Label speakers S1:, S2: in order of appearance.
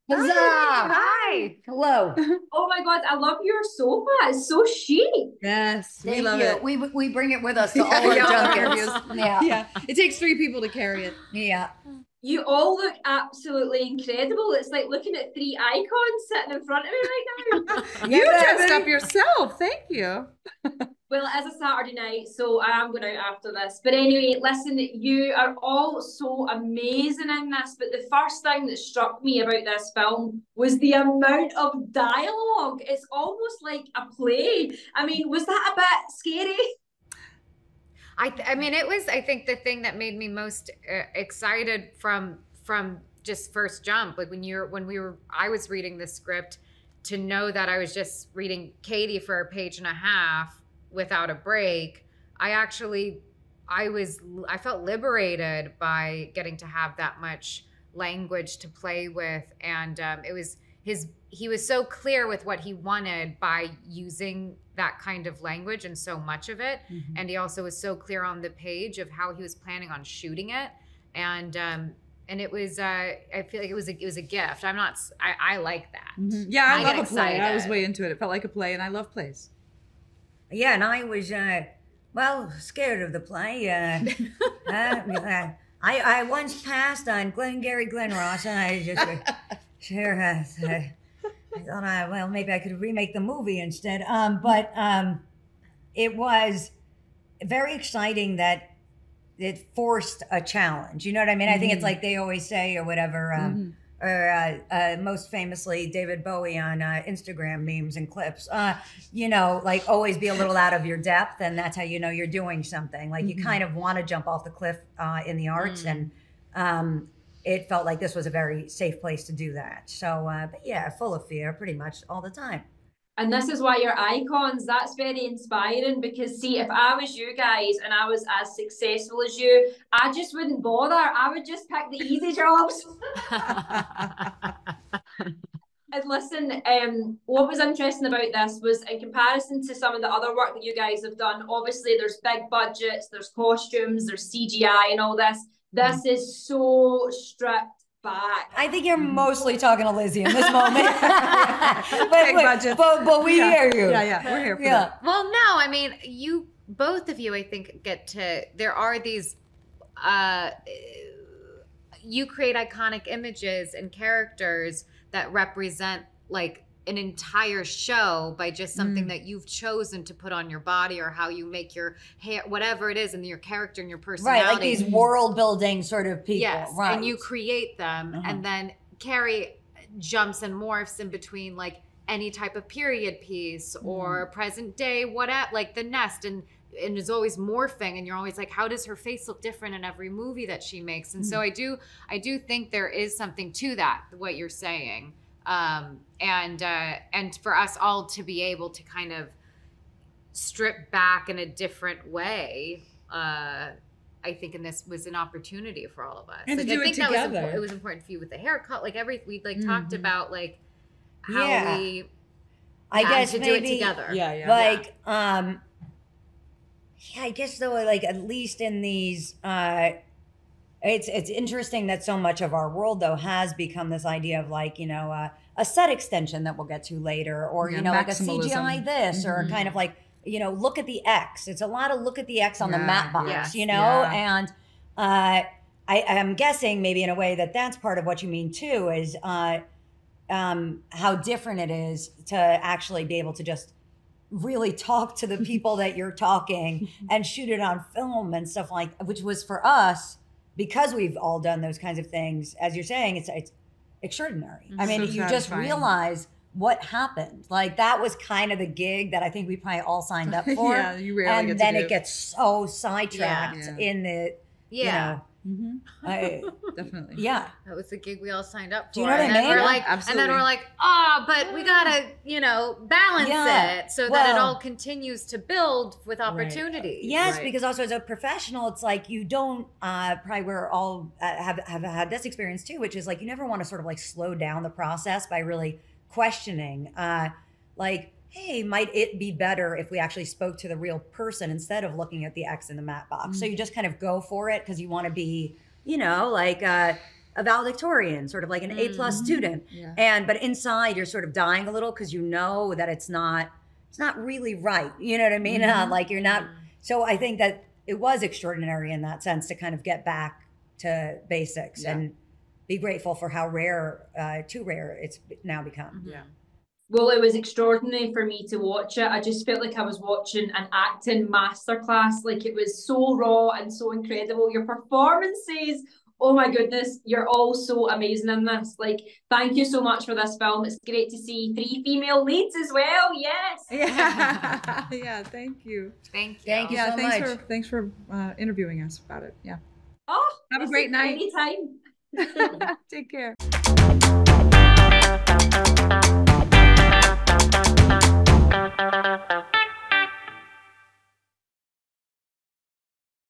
S1: Huzzah!
S2: Hi.
S1: Hello.
S2: Oh my God, I love your sofa. It's so chic.
S3: Yes, we
S1: Thank
S3: love
S1: you.
S3: it.
S1: We bring it with us to all our
S3: Yeah, all our
S1: junkets.
S3: interviews.
S1: Yeah.
S3: Yeah, it takes 3 people to carry it.
S1: Yeah.
S2: You all look absolutely incredible. It's like looking at three icons sitting in front of me right now.
S3: You dressed
S1: baby.
S3: up yourself. Thank you.
S2: Well, it is a Saturday night, so I am going out after this. But anyway, listen, you are all so amazing in this. But the first thing that struck me about this film was the amount of dialogue. It's almost like a play. I mean, was that a bit scary?
S4: I mean, it was. I think the thing that made me most excited from just first jump, like I was reading the script, to know that I was just reading Katie for a page and a half without a break. I felt liberated by getting to have that much language to play with, and it was he was so clear with what he wanted by using that kind of language and so much of it.
S3: Mm-hmm.
S4: And he also was so clear on the page of how he was planning on shooting it. And it was I feel like it was a gift. I like that.
S3: Mm-hmm. Yeah, I love
S4: get
S3: a play. I was
S4: excited.
S3: way into it. It felt like a play, and I love plays.
S1: Yeah, and I was well, scared of the play. I once passed on Glengarry Glen Ross, and I just sure I thought well, maybe I could remake the movie instead. But it was very exciting that it forced a challenge. You know what I mean? I think it's like they always say, or whatever, or most famously, David Bowie on Instagram memes and clips. You know, like always be a little out of your depth, and that's how you know you're doing something. Like you kind of want to jump off the cliff in the arts, and it felt like this was a very safe place to do that. So, but yeah, full of fear pretty much all the time.
S2: And this is why you're icons. That's very inspiring because, see, if I was you guys and I was as successful as you, I just wouldn't bother. I would just pick the easy jobs. And listen, what was interesting about this was, in comparison to some of the other work that you guys have done, obviously there's big budgets, there's costumes, there's CGI and all this. This is so stripped back.
S1: I think you're mostly talking to Lizzie in this moment.
S3: Big budget.
S1: But we hear you.
S3: Yeah, we're here for that.
S4: Well, no, I mean, both of you, I think, there are these, you create iconic images and characters that represent like an entire show by just something that you've chosen to put on your body, or how you make your hair, whatever it is, and your character and your personality.
S1: Right, like these world building sort of people.
S4: Yes,
S1: right.
S4: and you create them, and then Carrie jumps and morphs in between like any type of period piece or present day, whatever, like The Nest, and is always morphing, and you're always like, how does her face look different in every movie that she makes? And so I do think there is something to that, what you're saying, and for us all to be able to kind of strip back in a different way. I think, and this was an opportunity for all of us.
S3: And
S4: like,
S3: to do
S4: I
S3: it
S4: think
S3: together.
S4: it was important for you with the haircut, like we like talked about like how we
S1: I guess
S4: to
S1: maybe
S4: do it together.
S3: Yeah.
S1: like yeah, I guess though, like at least in these it's interesting that so much of our world though has become this idea of like, you know, a set extension that we'll get to later, or you know, like a CGI this, or kind of like, you know, look at the X. It's a lot of look at the X on the map box,
S4: Yes.
S1: you know, and I am guessing maybe in a way that that's part of what you mean too, is how different it is to actually be able to just really talk to the people that you're talking and shoot it on film and stuff like, which was for us, because we've all done those kinds of things, as you're saying, it's extraordinary. I mean,
S3: So
S1: you just
S3: satisfying.
S1: realize what happened. Like that was kind of the gig that I think we probably all signed up for.
S3: Yeah, you rarely
S1: and
S3: get to
S1: then
S3: do.
S1: it gets so sidetracked
S3: Yeah.
S1: in the,
S4: Yeah.
S3: Definitely.
S1: yeah.
S4: That was the gig we all signed up for.
S1: Do you know what I
S4: and then
S1: mean?
S4: We're
S1: Yeah,
S4: like, and then we're
S3: absolutely.
S4: like, but we gotta, you know, balance
S1: Yeah.
S4: it so that it
S1: Well-
S4: all continues to build with opportunities.
S1: Yes,
S3: Right.
S1: because also as a professional, it's like you don't probably we're all have had this experience too, which is like you never want to sort of like slow down the process by really questioning, like, hey, might it be better if we actually spoke to the real person instead of looking at the X in the map box? So you just kind of go for it because you want to be, you know, like a valedictorian, sort of like an A+ student.
S3: Yeah.
S1: But inside you're sort of dying a little because you know that it's not really right. You know what I mean? Like you're not. So I think that it was extraordinary in that sense to kind of get back to basics and be grateful for how too rare it's now become.
S3: Yeah.
S2: Well, it was extraordinary for me to watch it. I just felt like I was watching an acting masterclass. Like it was so raw and so incredible. Your performances, oh my goodness, you're all so amazing in this. Like, thank you so much for this film. It's great to see 3 female leads as well. Yes.
S3: Yeah. Yeah. Thank you.
S4: Thank you.
S1: Thank you so much.
S3: Thanks for interviewing us about it. Yeah.
S2: Oh,
S3: Have a great night.
S2: Anytime.
S3: Take care.